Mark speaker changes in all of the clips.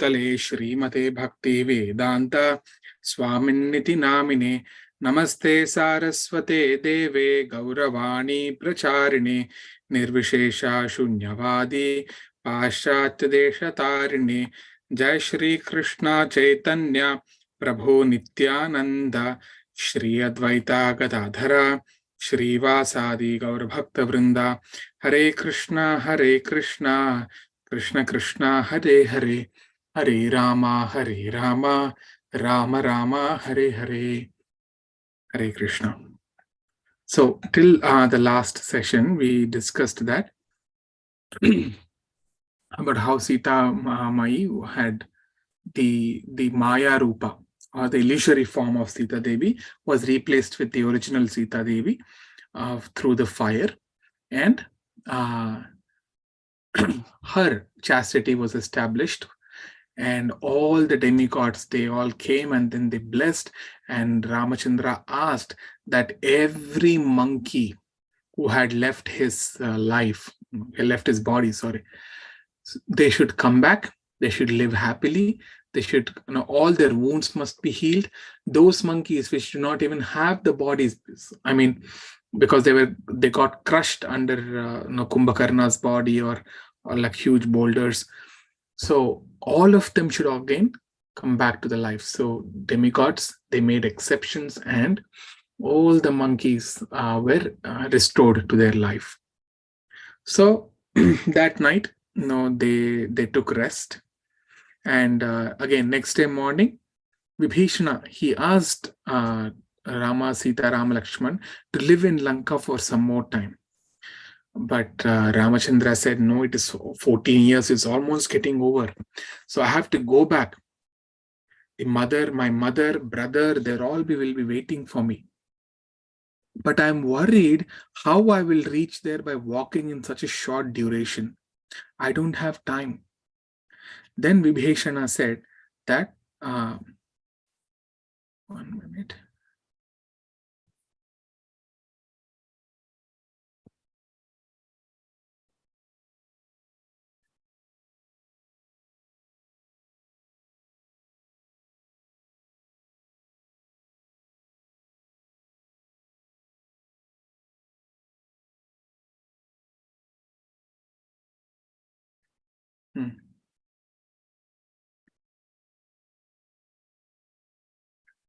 Speaker 1: Bhutale Srimate Bhakti Vedanta Swaminiti Namine Namaste Saraswate Deve Gauravani Pracharine Nirvishesha Shunyavadi Paschatya Deshatarine Jai Shri Krishna Chaitanya Prabhu Nityananda Shri Advaita Gadadhara Shrivasadi Gaur Bhakta Vrinda Hare Krishna Krishna Krishna Hare Hare Hare Rama Rama Rama Hare Hare Hare Krishna. So till the last session we discussed that about how Sita Mai had the Maya Rupa, or the illusory form of Sita Devi, was replaced with the original Sita Devi through the fire, and her chastity was established, and all the demigods, they all came and then they blessed, and Ramachandra asked that every monkey who had left his left his body, they should come back, they should live happily, they should, all their wounds must be healed. Those monkeys which do not even have the bodies, I mean, because they got crushed under Kumbhakarna's body or like huge boulders. So all of them should again come back to the life. So demigods, they made exceptions, and all the monkeys were restored to their life. So that night, they took rest, and again next day morning, Vibhishana, he asked Rama, Sita, Rama, Lakshman to live in Lanka for some more time. But Ramachandra said, no, it is 14 years, it's almost getting over. So I have to go back. My mother, brother, will be waiting for me. But I'm worried how I will reach there by walking in such a short duration. I don't have time. Then Vibhishana said that, 1 minute.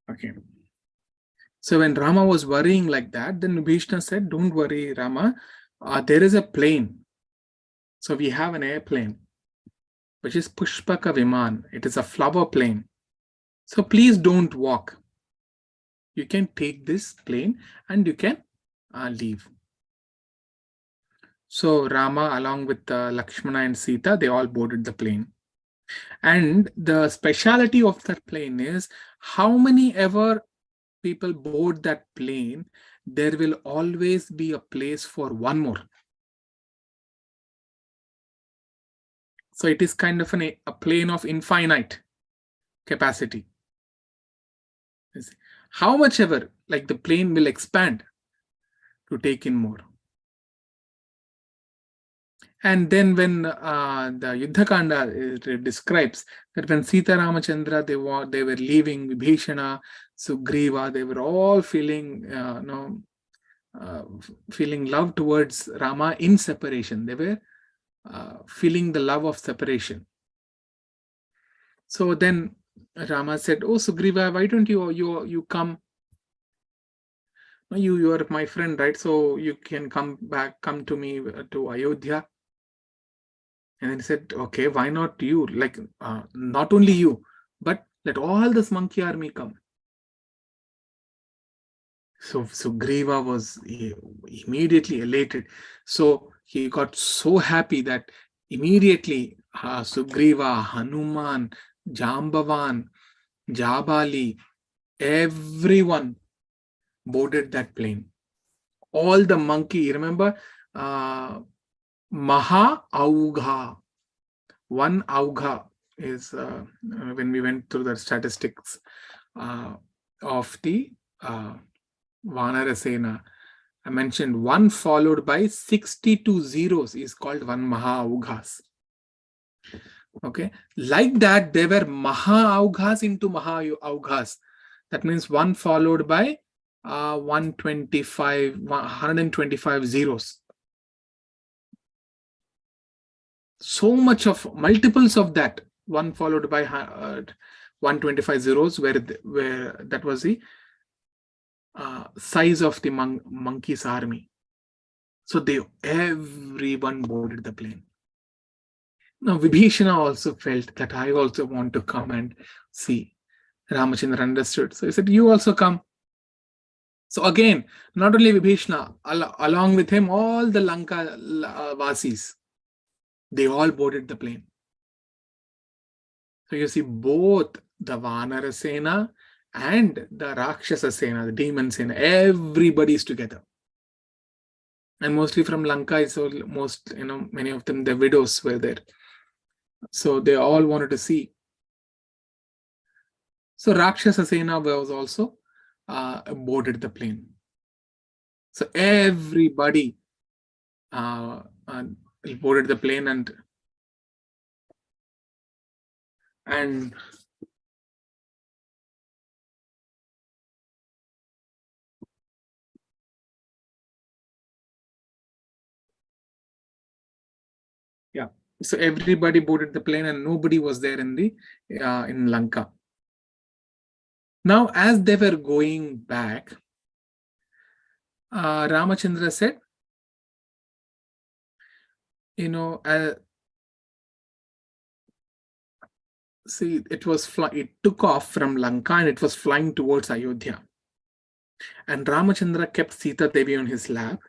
Speaker 1: Okay. So when Rama was worrying like that, then Vibhishana said, don't worry, Rama, there is a plane. So we have an airplane, which is Pushpaka Viman. It is a flower plane. So please don't walk. You can take this plane and you can leave. So Rama, along with Lakshmana and Sita, they all boarded the plane. And the speciality of that plane is, how many ever people board that plane, there will always be a place for one more. So it is kind of a plane of infinite capacity. How much ever, like the plane will expand to take in more. And then when the Yuddha Kanda describes that when Sita Ramachandra, they were leaving Vibhishana, Sugriva, they were all feeling feeling love towards Rama in separation. They were feeling the love of separation. So then Rama said, oh Sugriva, why don't you come? You are my friend, right? So you can come to me to Ayodhya. And then he said, okay, why not you? Like, not only you, but let all this monkey army come. So Sugriva was immediately elated. So he got so happy that immediately Sugriva, Hanuman, Jambavan, Jabali, everyone boarded that plane. All the monkey, remember, Maha Augha. One Augha is, when we went through the statistics of the Vanarasena, I mentioned 1 followed by 62 zeros is called 1 Maha Aughas. Okay, like that, there were Maha Aughas into Maha Aughas. That means one followed by 125 zeros. So much of multiples of that, one followed by 125 zeros, where that was the size of the monkey's army. So everyone boarded the plane. Now Vibhishana also felt that I also want to come and see. Ramachandra understood. So he said, you also come. So again, not only Vibhishana, along with him, all the Lanka Vasis, they all boarded the plane. So you see both the Vanara Sena and the Rakshasa Sena, the demon Sena, everybody is together. And mostly from Lanka, so many of them, the widows were there. So they all wanted to see. So Rakshasa Sena was also boarded the plane. So everybody boarded the plane and yeah. So everybody boarded the plane and nobody was there in Lanka. Now, as they were going back, Ramachandra said, see, it took off from Lanka and it was flying towards Ayodhya. And Ramachandra kept Sita Devi on his lap,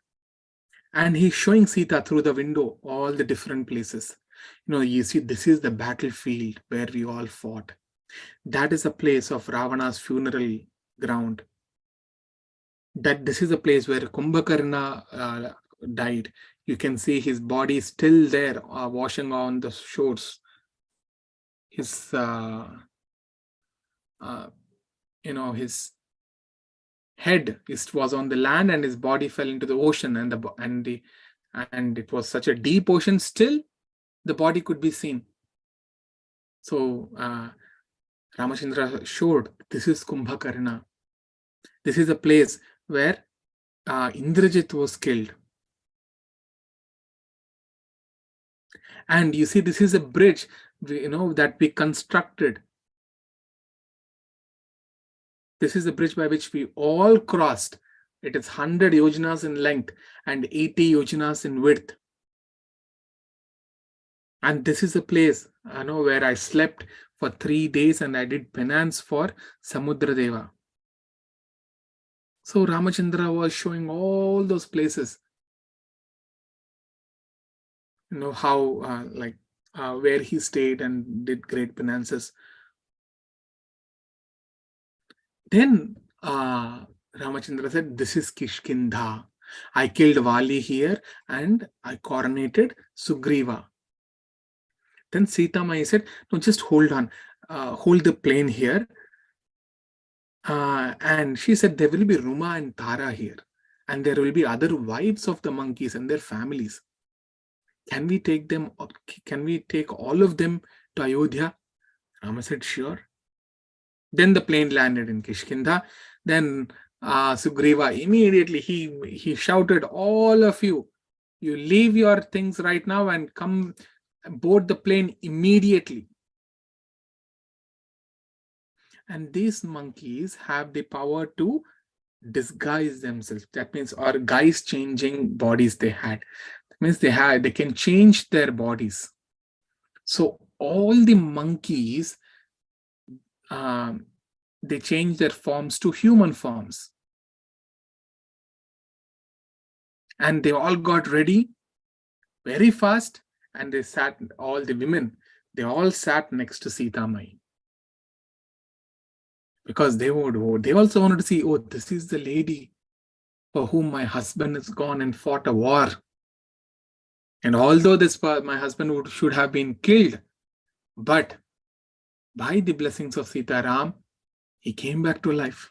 Speaker 1: and he's showing Sita through the window all the different places. You see, this is the battlefield where we all fought. That is a place of Ravana's funeral ground. That this is a place where Kumbhakarna died. You can see his body still there, washing on the shores. His, his head was on the land and his body fell into the ocean, and it was such a deep ocean. Still, the body could be seen. So Ramachandra showed this is Kumbhakarna. This is a place where Indrajit was killed. And you see, this is a bridge, that we constructed. This is the bridge by which we all crossed. It is 100 yojanas in length and 80 yojanas in width. And this is a place, where I slept for 3 days and I did penance for Samudradeva. So Ramachandra was showing all those places. How, where he stayed and did great penances. Then Ramachandra said, this is Kishkindha. I killed Vali here and I coronated Sugriva. Then Sita Mai said, no, just hold on. Hold the plane here. And she said, there will be Ruma and Tara here. And there will be other wives of the monkeys and their families. Can we take them? Can we take all of them to Ayodhya? Rama said, sure. Then the plane landed in Kishkindha. Then Sugriva immediately he shouted, all of you leave your things right now and come board the plane immediately. And these monkeys have the power to disguise themselves. That means, or guise changing bodies they had. That means they can change their bodies. So all the monkeys, they change their forms to human forms. And they all got ready very fast, and they sat, all the women, they all sat next to Sita Mai. Because they also wanted to see, oh, this is the lady for whom my husband has gone and fought a war. And although my husband should have been killed, but by the blessings of Sita Ram, he came back to life.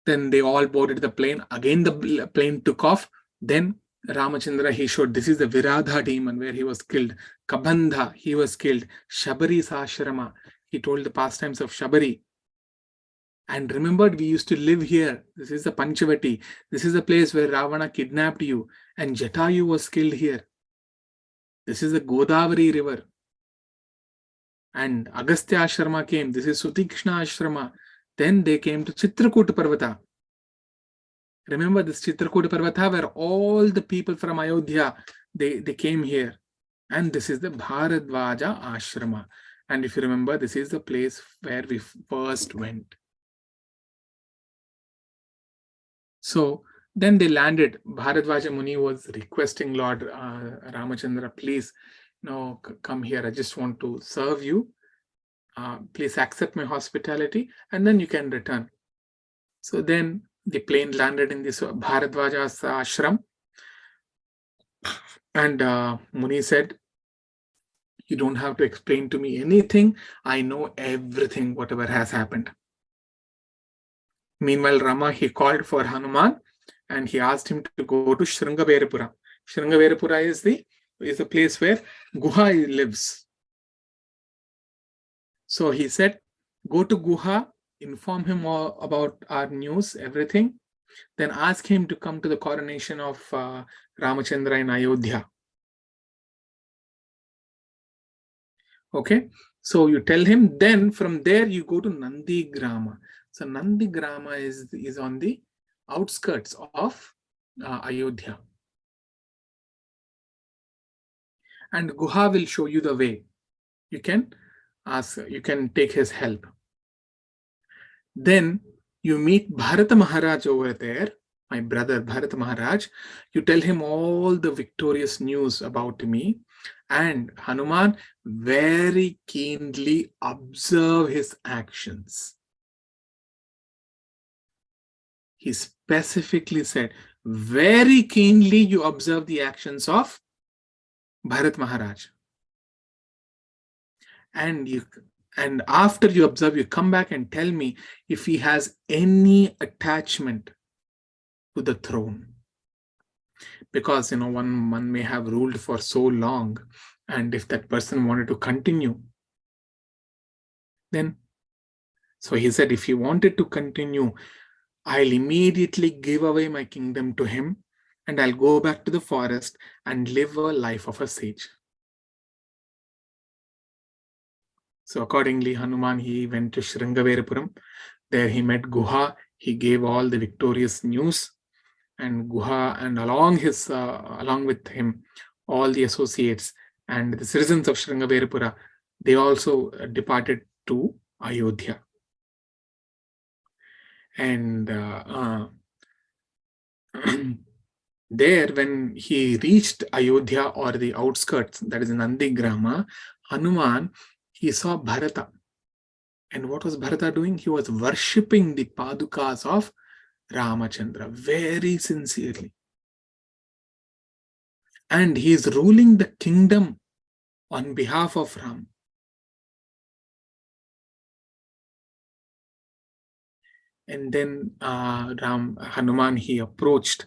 Speaker 1: Then they all boarded the plane. Again, the plane took off. Then Ramachandra, he showed this is the Viradha demon where he was killed. Kabandha, he was killed. Shabari's ashrama, he told the pastimes of Shabari. And remembered, we used to live here. This is the Panchavati. This is the place where Ravana kidnapped you. And Jatayu was killed here. This is the Godavari river. And Agastya Ashrama came. This is Sutikshna Ashrama. Then they came to Chitrakoot Parvata. Remember this Chitrakoot Parvata where all the people from Ayodhya, they came here. And this is the Bharadvaja Ashrama. And if you remember, this is the place where we first went. So then they landed. Bharadvaja Muni was requesting Lord Ramachandra, please, come here. I just want to serve you. Please accept my hospitality and then you can return. So then the plane landed in this Bharadvaja's ashram. And Muni said, you don't have to explain to me anything. I know everything, whatever has happened. Meanwhile, Rama, he called for Hanuman and he asked him to go to Shringaverapura. Shringaverapura is the place where Guha lives. So he said, go to Guha, inform him all about our news, everything. Then ask him to come to the coronation of Ramachandra in Ayodhya. Okay, so you tell him, then from there you go to Nandi Grama. So Nandi Grama is on the outskirts of Ayodhya. And Guha will show you the way. You can take his help. Then you meet Bharata Maharaj over there, my brother Bharata Maharaj. You tell him all the victorious news about me. And Hanuman very keenly observe his actions. He specifically said, very keenly you observe the actions of Bharat Maharaj. And after you observe, you come back and tell me if he has any attachment to the throne. Because, one may have ruled for so long, and if that person wanted to continue, then, so he said, if he wanted to continue, I'll immediately give away my kingdom to him, and I'll go back to the forest and live a life of a sage. So accordingly, Hanuman, he went to Shringaverapuram. There he met Guha. He gave all the victorious news. And Guha, and along with him, all the associates and the citizens of Shringaverapura, they also departed to Ayodhya. And there, when he reached Ayodhya or the outskirts, that is Nandi Grama, Hanuman, he saw Bharata. And what was Bharata doing? He was worshipping the Padukas of Ramachandra very sincerely. And he is ruling the kingdom on behalf of Ram. And then Hanuman, he approached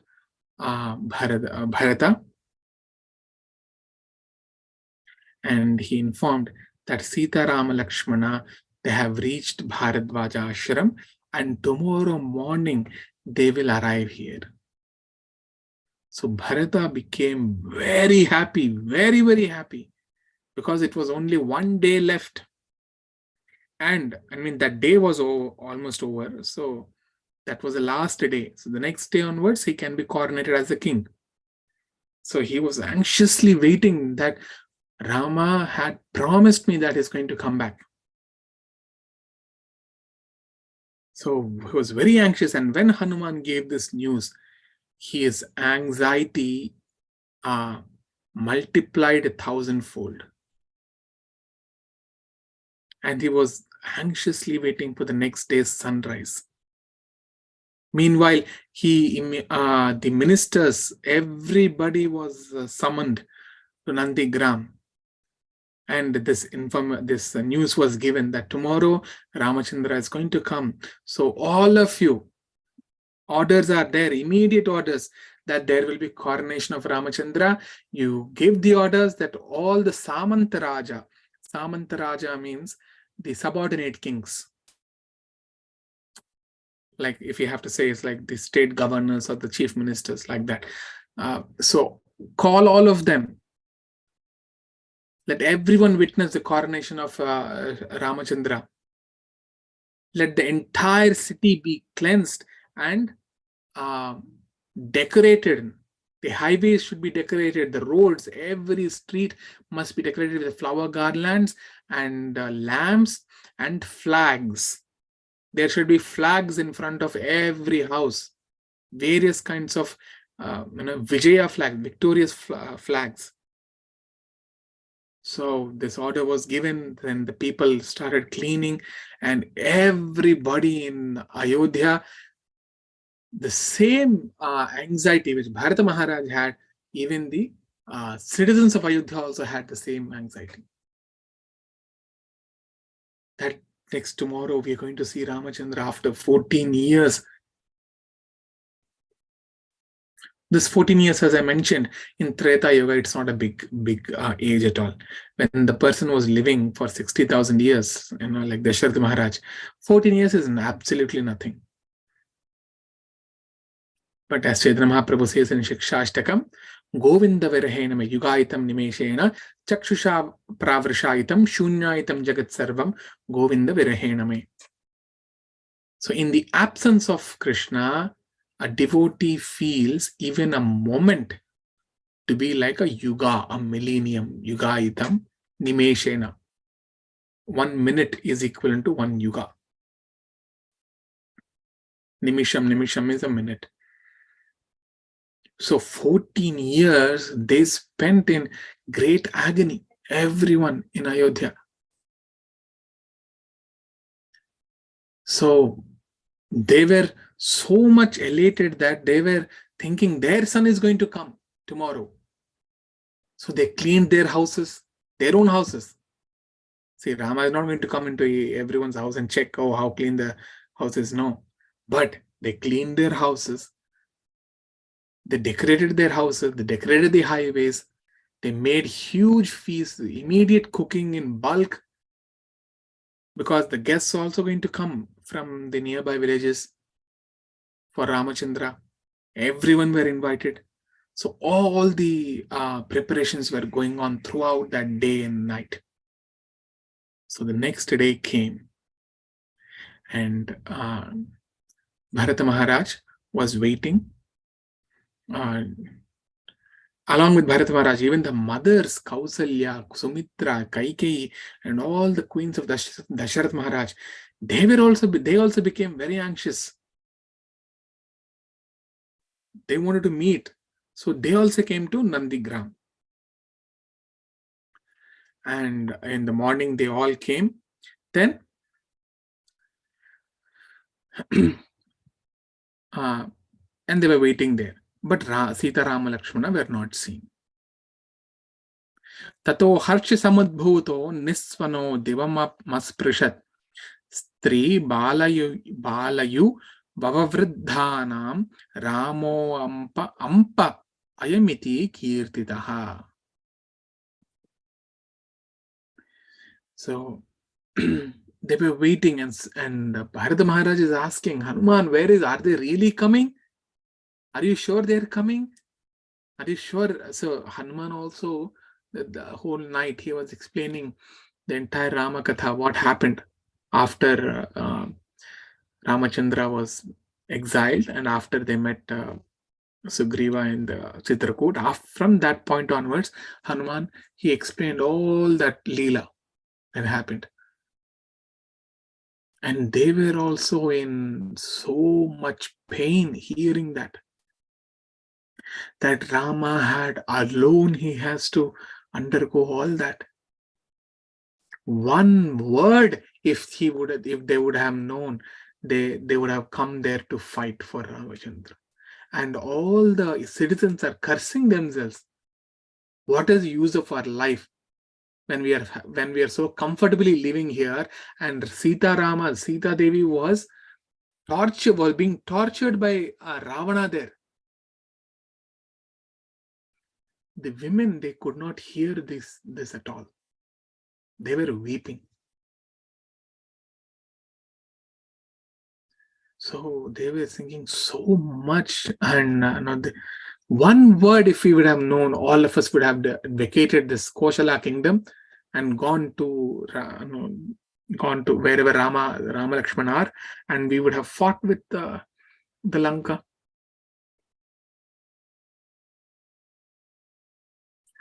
Speaker 1: Bharata, and he informed that Sita, Rama, Lakshmana, they have reached Bharadvaja Ashram, and tomorrow morning they will arrive here. So Bharata became very happy, very, very happy, because it was only one day left. And that day was almost over. So that was the last day. So the next day onwards, he can be coronated as a king. So he was anxiously waiting that Rama had promised me that he's going to come back. So he was very anxious. And when Hanuman gave this news, his anxiety multiplied 1,000-fold. And he was anxiously waiting for the next day's sunrise. Meanwhile, the ministers, everybody was summoned to Nandigram. And this news was given that tomorrow Ramachandra is going to come. So all of you, Orders are there, immediate orders, that there will be coronation of Ramachandra. You give the orders that all the Samantaraja means the subordinate kings. Like if you have to say, it's like the state governors or the chief ministers, like that. So call all of them. Let everyone witness the coronation of Ramachandra. Let the entire city be cleansed and decorated. The highways should be decorated. The roads, every street must be decorated with flower garlands and lamps and flags. There should be flags in front of every house. Various kinds of Vijaya flag, victorious flags. So this order was given, then the people started cleaning, and everybody in Ayodhya, the same anxiety which Bharata Maharaj had, even the citizens of Ayodhya also had the same anxiety. That next tomorrow we are going to see Ramachandra after 14 years. This 14 years, as I mentioned, in Treta Yoga, it's not a big age at all. When the person was living for 60,000 years, like Dasharatha Maharaj, 14 years is absolutely nothing. But as Chaitanya Mahaprabhu says in Shikshashtakam, Govinda Virahenam Yugaitam Nimeshena Chakshusha Pravrashaitam Shunyaitam Jagat Sarvam Govinda Virahename. So in the absence of Krishna, a devotee feels even a moment to be like a yuga, a millennium, yugaitam, nimeshena. 1 minute is equivalent to 1 yuga. Nimisham is a minute. So 14 years they spent in great agony, everyone in Ayodhya. So they were so much elated that they were thinking their son is going to come tomorrow. So they cleaned their houses, their own houses. See, Rama is not going to come into everyone's house and check, oh, how clean the house is. No. But they cleaned their houses. They decorated their houses. They decorated the highways. They made huge feasts, immediate cooking in bulk, because the guests are also going to come from the nearby villages for Ramachandra. Everyone were invited. So all the preparations were going on throughout that day and night. So the next day came, and Bharata Maharaj was waiting. Along with Bharata Maharaj, even the mothers, Kausalya, Sumitra, Kaikeyi, and all the queens of Dasharatha Maharaj, they also became very anxious. They wanted to meet. So they also came to Nandigram. And in the morning, they all came. Then and they were waiting there. But Sita, Rama, Lakshmana were not seen. Tato harsha samadbhuto nisvano divamasprishat stri balayu bhavavriddhanam ramo ampa ayamiti kirtitaha. So they were waiting, and Bharata Maharaj is asking, Hanuman, are they really coming? Are you sure they're coming? Are you sure? So Hanuman also, the whole night, he was explaining the entire Rama Katha, what happened after Ramachandra was exiled and after they met Sugriva in the Chitrakoot. From that point onwards, Hanuman, he explained all that Leela that happened. And they were also in so much pain hearing that Rama had alone, he has to undergo all that. One word, if they would have known, they would have come there to fight for Ramachandra. And all the citizens are cursing themselves. What is the use of our life when we are so comfortably living here? And Sita Devi was was being tortured by Ravana there. The women, they could not hear this at all. They were weeping. So they were thinking so much, and one word, if we would have known, all of us would have vacated this Koshala kingdom and gone to wherever Rama Lakshmana are, and we would have fought with the Lanka.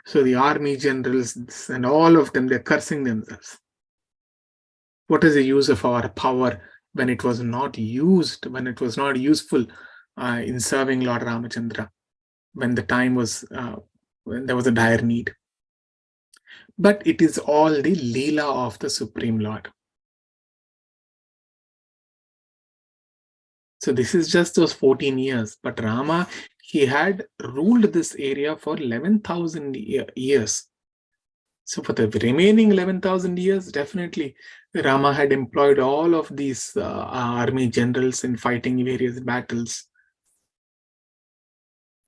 Speaker 1: So the army generals and all of them, they're cursing themselves. What is the use of our power when it was not used, when it was not useful in serving Lord Ramachandra, when the time was, when there was a dire need? But it is all the Leela of the Supreme Lord. So this is just those 14 years. But Rama, he had ruled this area for 11,000 years. So for the remaining 11,000 years, definitely Rama had employed all of these army generals in fighting various battles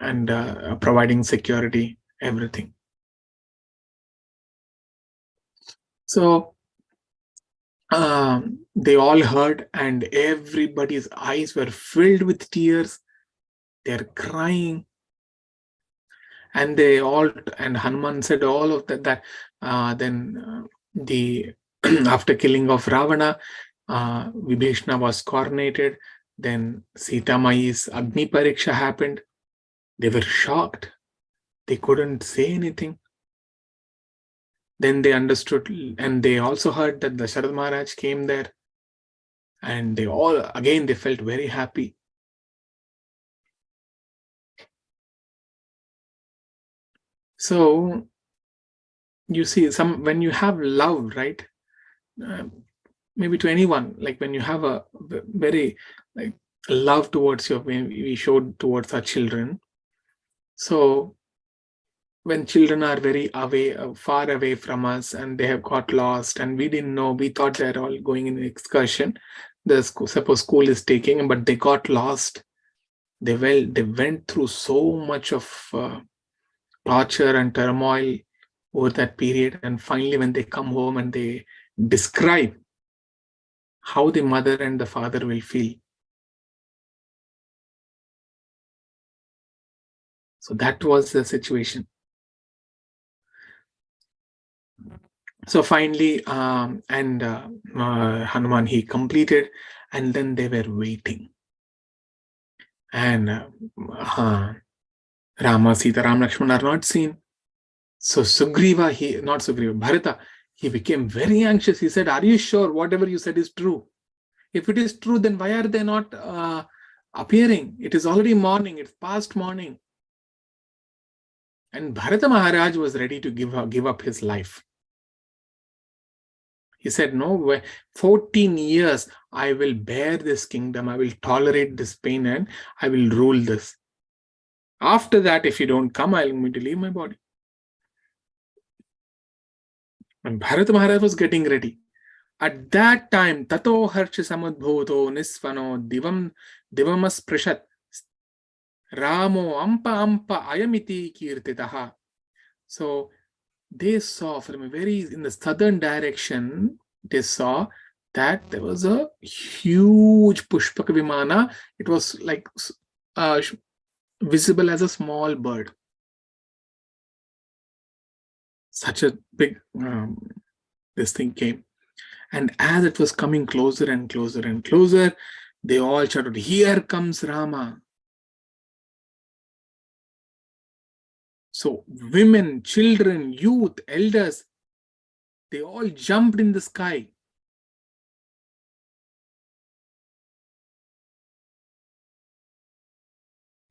Speaker 1: and providing security, everything. So they all heard, and everybody's eyes were filled with tears. They're crying. And Hanuman said all of that. Then after killing of Ravana, Vibhishna was coronated. Then Sita Mai's Agni Pariksha happened. They were shocked. They couldn't say anything. Then they understood, and they also heard that the Sharad Maharaj came there. And they felt very happy. So you see, when you have love, right? Maybe to anyone, like when you have a very love towards we showed towards our children. So when children are very far away from us, and they have got lost, and we didn't know, we thought they're all going in an excursion. Suppose school is taking, but they got lost. They went through so much of torture and turmoil over that period, and finally when they come home and they describe how the mother and the father will feel. So that was the situation. So finally, Hanuman, he completed, and then they were waiting. And Rama, Sita, Ram, Lakshmana are not seen. So Bharata, he became very anxious. He said, "Are you sure whatever you said is true? If it is true, then why are they not appearing? It is already morning. It's past morning." And Bharata Maharaj was ready to give up his life. He said, "No, 14 years I will bear this kingdom. I will tolerate this pain, and I will rule this. After that, if you don't come, I'm going to leave my body." And Bharata Maharaj was getting ready. At that time, tato harsha samadbhoto nisvano divamas prashat ramo ampa ayamiti kirtitaha. So they saw from in the southern direction, they saw that there was a huge Pushpaka Vimana. It was like visible as a small bird. Such a big, this thing came. And as it was coming closer and closer and closer, they all shouted, "Here comes Rama." So women, children, youth, elders, they all jumped in the sky.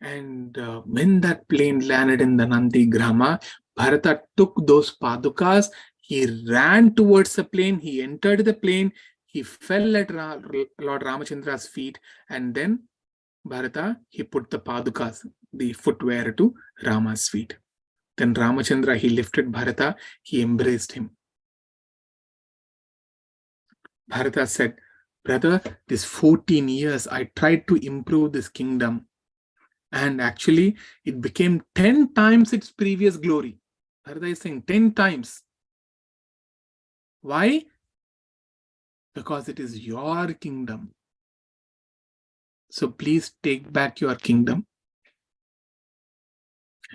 Speaker 1: And when that plane landed in the Nandi Grama, Bharata took those padukas, he ran towards the plane, he entered the plane, he fell at Lord Ramachandra's feet, and then Bharata, he put the padukas, the footwear, to Rama's feet. Then Ramachandra, he lifted Bharata, he embraced him. Bharata said, brother, this 14 years, I tried to improve this kingdom. And actually, it became 10 times its previous glory. Bharata is saying 10 times. Why? Because it is your kingdom. So please take back your kingdom.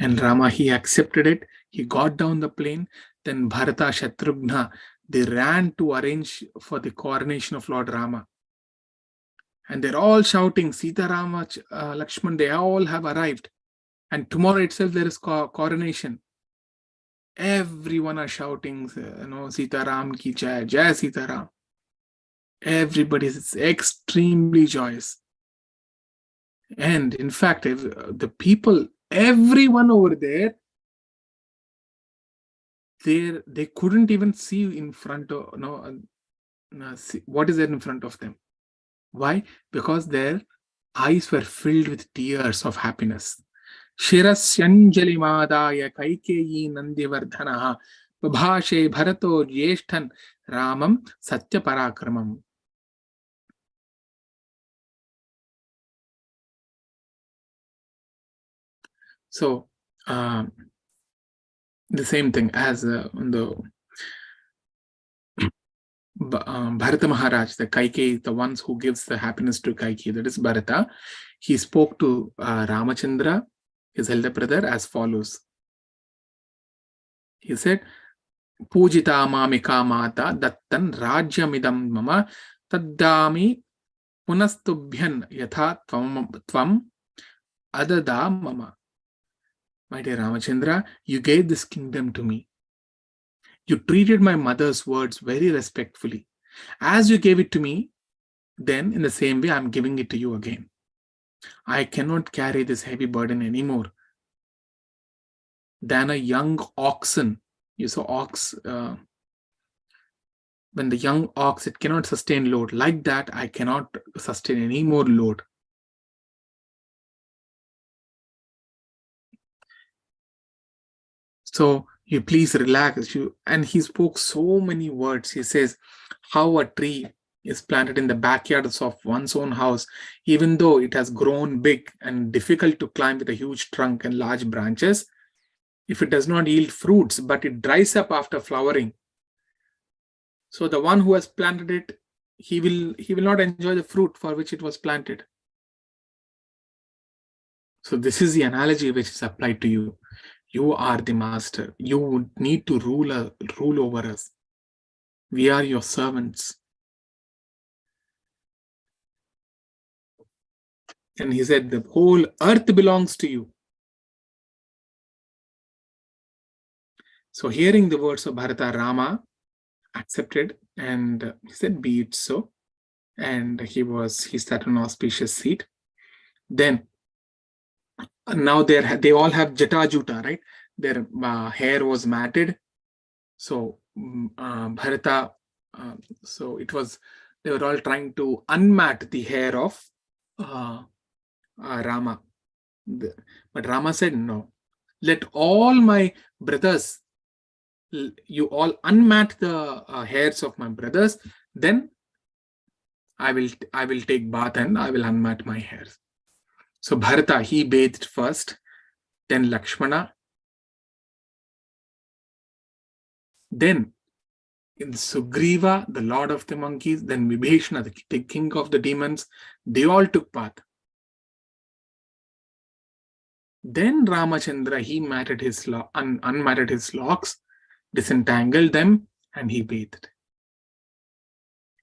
Speaker 1: And Rama, he accepted it. He got down the plane. Then Bharata, Shatrughna, they ran to arrange for the coronation of Lord Rama. And they're all shouting, Sita, Rama, Lakshman, they all have arrived. And tomorrow itself there is coronation. Everyone are shouting, Sita Ram ki jai, Jai Sita Ram. Everybody is extremely joyous. And in fact, the people, everyone over there, they couldn't even see in front of see what is there in front of them. Why? Because their eyes were filled with tears of happiness. Shirasyanjali madaya kaikeyi nandivardhanaha babhashe bharato jyeshtan ramam satya parakramam. So the same thing as the Bharata Maharaj, the Kaikeyi, the ones who gives the happiness to Kaikeyi, that is Bharata. He spoke to Ramachandra, his elder brother, as follows. He said, Pujita mamika mata dattan rajyamidam mama taddami punastubhyan yatha tvam adada mama. My dear Ramachandra, you gave this kingdom to me. You treated my mother's words very respectfully. As you gave it to me, then in the same way, I'm giving it to you again. I cannot carry this heavy burden anymore. Than a young oxen. You saw ox, when the young ox, it cannot sustain load. Like that, I cannot sustain any more load. So you please relax. And he spoke so many words. He says, how a tree is planted in the backyards of one's own house, even though it has grown big and difficult to climb with a huge trunk and large branches, if it does not yield fruits, but it dries up after flowering. So the one who has planted it, he will not enjoy the fruit for which it was planted. So this is the analogy which is applied to you. You are the master. You need to rule over us. We are your servants. And he said, the whole earth belongs to you. So hearing the words of Bharata, Rama accepted, and he said, be it so. And he sat on an auspicious seat. Then now they all have jata juta, right? Their hair was matted. So Bharata, so they were all trying to unmat the hair of Rama. But Rama said, no, let all my brothers, you all unmat the hairs of my brothers, then I will take bath and I will unmat my hairs. So Bharata, he bathed first, then Lakshmana, then in Sugriva, the lord of the monkeys, then Vibhishana, the king of the demons, they all took bath. Then Ramachandra, he unmatted his locks, disentangled them, and he bathed.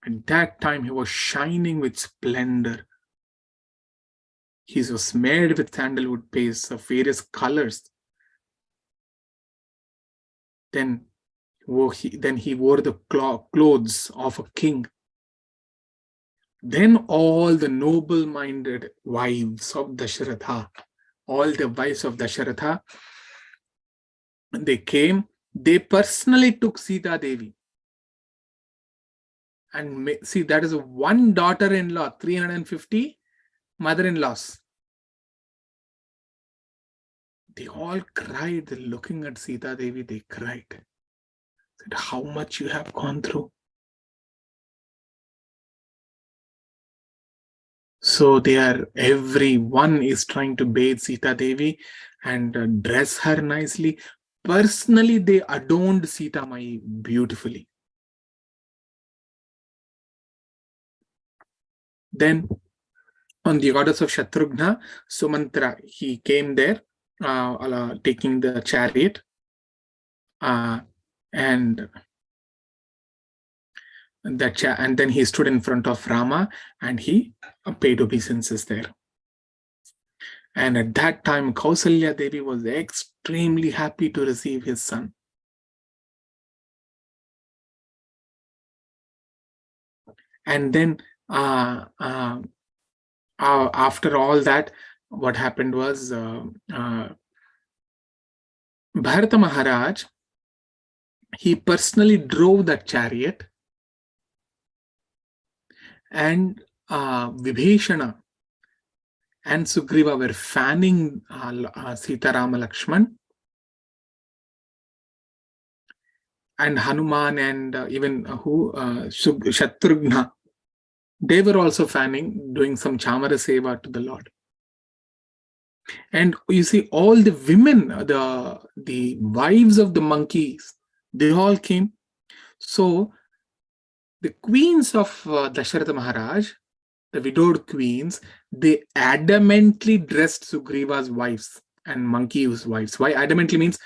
Speaker 1: At that time, he was shining with splendor. He was made with sandalwood paste of various colors. Then he wore the clothes of a king. Then all the noble-minded wives of Dasharatha, all the wives of Dasharatha, they came. They personally took Sita Devi. And see, that is one daughter-in-law, 350 mother-in-laws. They all cried, looking at Sita Devi, they cried. Said, how much you have gone through. So everyone is trying to bathe Sita Devi and dress her nicely. Personally, they adorned Sita Mai beautifully. Then, on the orders of Shatrughna, Sumantra, he came there, taking the chariot, and and then he stood in front of Rama and he paid obeisances there. And at that time, Kausalya Devi was extremely happy to receive his son. And then after all that, what happened was Bharata Maharaj, he personally drove that chariot, and Vibhishana and Sugriva were fanning Sita Rama Lakshman, and Hanuman and even Shatrughna, they were also fanning, doing some Chamara Seva to the Lord. And you see, all the women, the wives of the monkeys, they all came. So the queens of Dasharatha Maharaj, the widowed queens, they adamantly dressed Sugriva's wives and monkey's wives. Why adamantly means?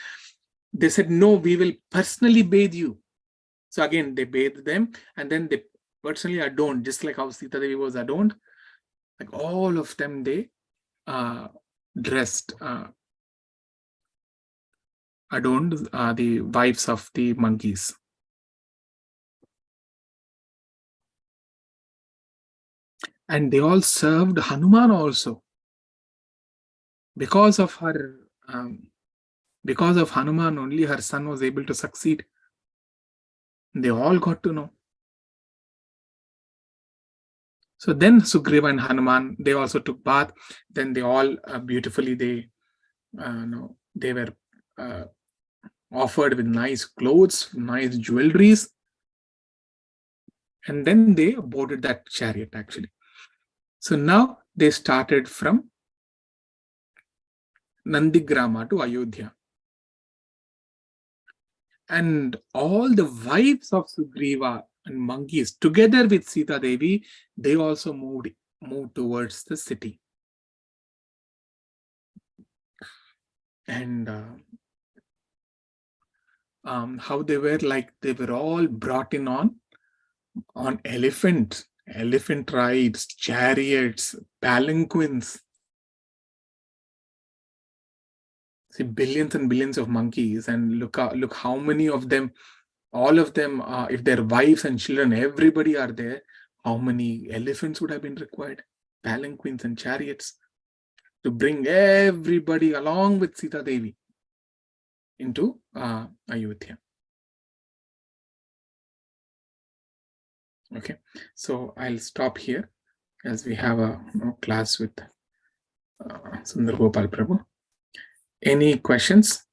Speaker 1: They said, no, we will personally bathe you. So again, they bathed them, and then they personally adorned, just like how Sita Devi was adorned. Like all of them, they dressed, adorned the wives of the monkeys. And they all served Hanuman also. Because of her, because of Hanuman only, her son was able to succeed. They all got to know. So then Sugriva and Hanuman, they also took bath. Then they all beautifully, they were offered with nice clothes, nice jewelries. And then they boarded that chariot actually. So now they started from Nandigrama to Ayodhya. And all the wives of Sugriva and monkeys, together with Sita Devi, they also moved towards the city. And how they were like, they were all brought in on elephant rides, chariots, palanquins. See, billions and billions of monkeys, and look how many of them, all of them, if their wives and children, everybody are there, how many elephants would have been required, palanquins and chariots, to bring everybody along with Sita Devi into Ayodhya. Okay, so I'll stop here as we have a class with Sundar Gopal Prabhu. Any questions?